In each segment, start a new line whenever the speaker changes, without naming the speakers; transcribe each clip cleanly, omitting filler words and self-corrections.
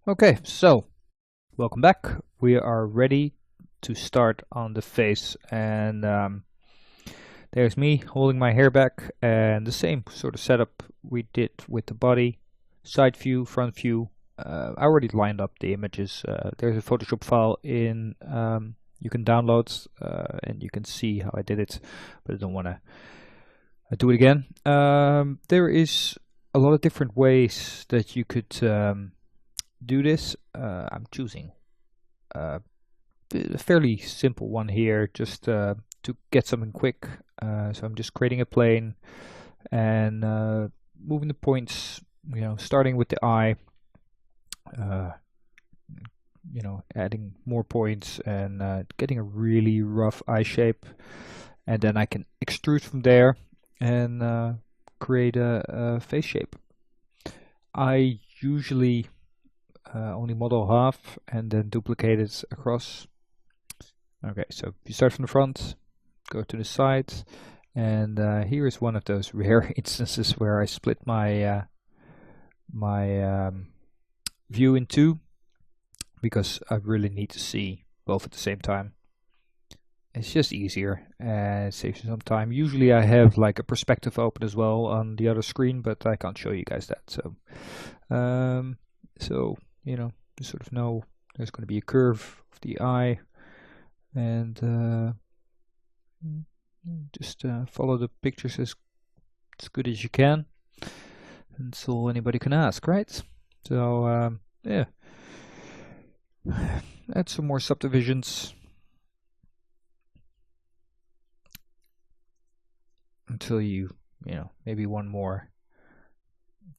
Okay, so welcome back. We are ready to start on the face, and there's me holding my hair back, and the same sort of setup we did with the body, side view, front view. I already lined up the images. There's a Photoshop file in you can download, and you can see how I did it, but I don't want to do it again. There is a lot of different ways that you could do this. I'm choosing a fairly simple one here, just to get something quick. So I'm just creating a plane and moving the points, starting with the eye, uh, adding more points and getting a really rough eye shape. And then I can extrude from there and create a face shape. I usually only model half and then duplicate it across. Okay, so you start from the front, go to the side, and here is one of those rare instances where I split my view in two because I really need to see both at the same time. It's just easier and it saves you some time. Usually I have like a perspective open as well on the other screen, but I can't show you guys that. So you sort of know there's going to be a curve of the eye, and just follow the pictures as good as you can. And that's all anybody can ask, right? So yeah, add some more subdivisions until maybe one more,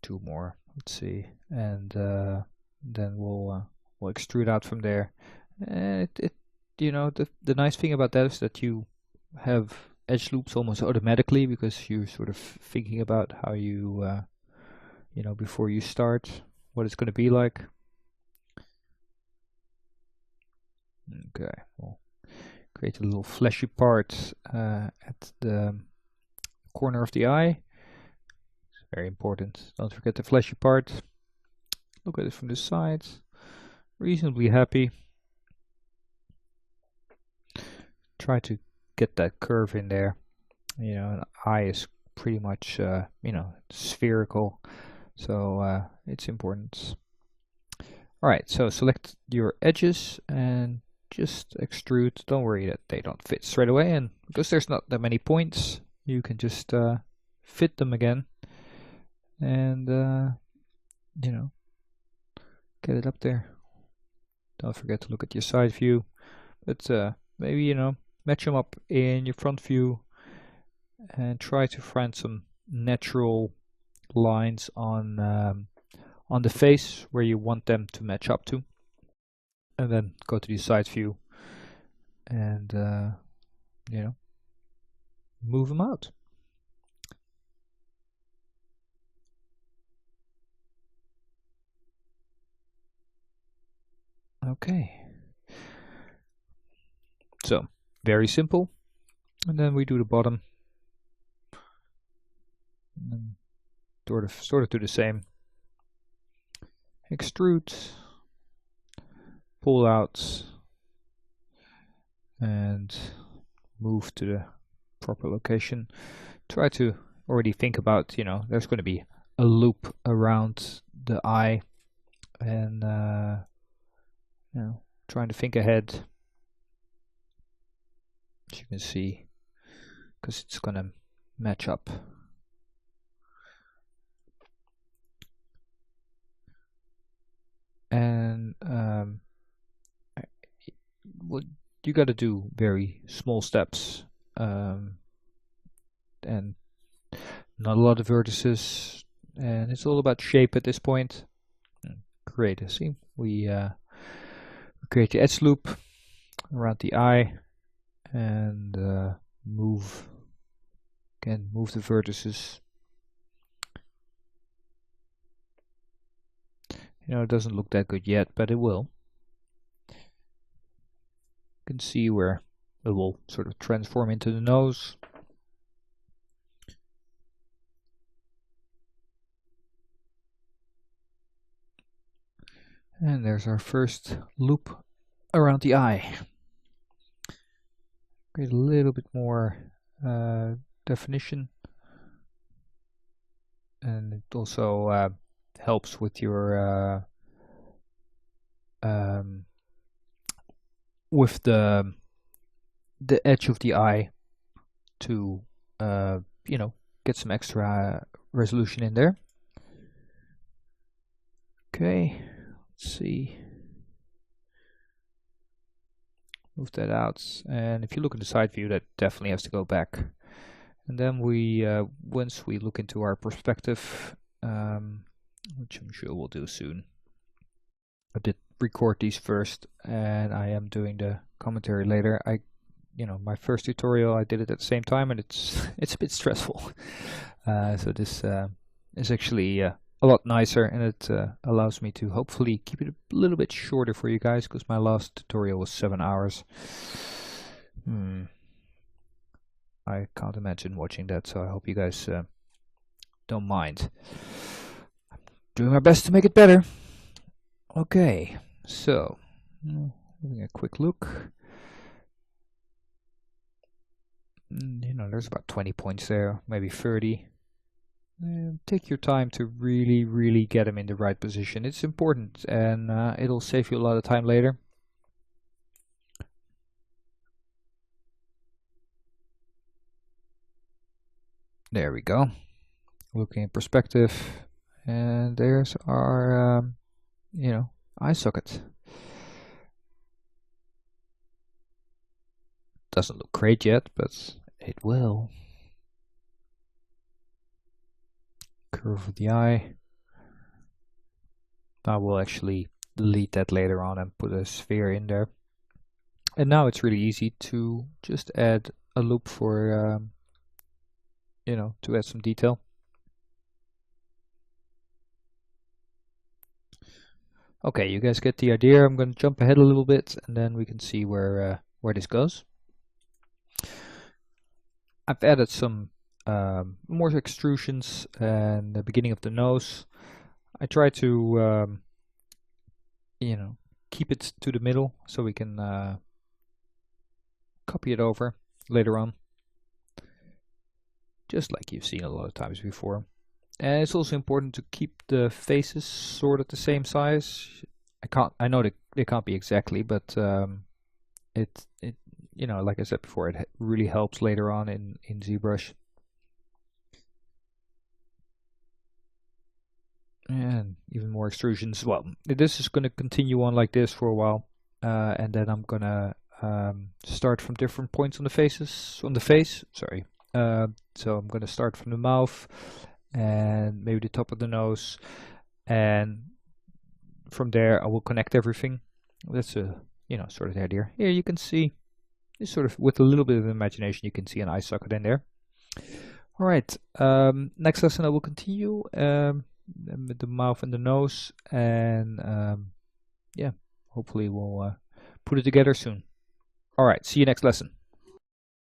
two more. Let's see, and then we'll extrude out from there. The nice thing about that is that you have edge loops almost automatically because you're sort of thinking about how you before you start what it's going to be like. Okay, we'll create a little fleshy part at the corner of the eye. It's very important. Don't forget the fleshy part. Look at it from the side. Reasonably happy. Try to get that curve in there. An eye is pretty much spherical, so it's important. Alright, so select your edges and just extrude. Don't worry that they don't fit straight away, and because there's not that many points, you can just fit them again and get it up there. Don't forget to look at your side view, but maybe match them up in your front view and try to find some natural lines on the face where you want them to match up to, and then go to the side view and move them out. Okay, so very simple. And then we do the bottom and sort of do the same. Extrude, pull out, and move to the proper location. Try to already think about, there's going to be a loop around the eye, and trying to think ahead, as you can see, because it's going to match up. And what you got to do very small steps, and not a lot of vertices, and it's all about shape at this point. Create we create the edge loop around the eye and move the vertices. It doesn't look that good yet, but it will. You can see where it will sort of transform into the nose. And there's our first loop around the eye. Create a little bit more definition, and it also helps with your with the edge of the eye to you know, get some extra resolution in there. Okay, let's see. Move that out, and if you look in the side view, that definitely has to go back. And then we, once we look into our perspective, which I'm sure we'll do soon. I did record these first, and I am doing the commentary later. You know, my first tutorial, I did it at the same time, and it's a bit stressful. So this is actually a lot nicer, and it allows me to hopefully keep it a little bit shorter for you guys, because my last tutorial was 7 hours. I can't imagine watching that, so I hope you guys don't mind. I'm doing my best to make it better. Okay, so having a quick look. You know, there's about 20 points there, maybe 30. Take your time to really get them in the right position. It's important, and it'll save you a lot of time later. There we go. Looking in perspective, and there's our you know, eye socket. Doesn't look great yet, but it will. Curve of the eye. I will actually delete that later on and put a sphere in there. And now it's really easy to just add a loop for you know, to add some detail. Okay, you guys get the idea. I'm going to jump ahead a little bit, and then we can see where this goes. I've added some more extrusions and the beginning of the nose. I try to you know, keep it to the middle so we can copy it over later on, just like you've seen a lot of times before. And it's also important to keep the faces sort of the same size. I know they can't be exactly, but it you know, like I said before, it really helps later on in ZBrush. And even more extrusions. Well, this is going to continue on like this for a while, and then I'm gonna start from different points on the face. Sorry. So I'm gonna start from the mouth and maybe the top of the nose, and from there I will connect everything. That's you know, sort of the idea. Here you can see, sort of with a little bit of imagination, you can see an eye socket in there. All right. Next lesson I will continue with the mouth and the nose, and yeah, hopefully we'll put it together soon. All right. See you next lesson.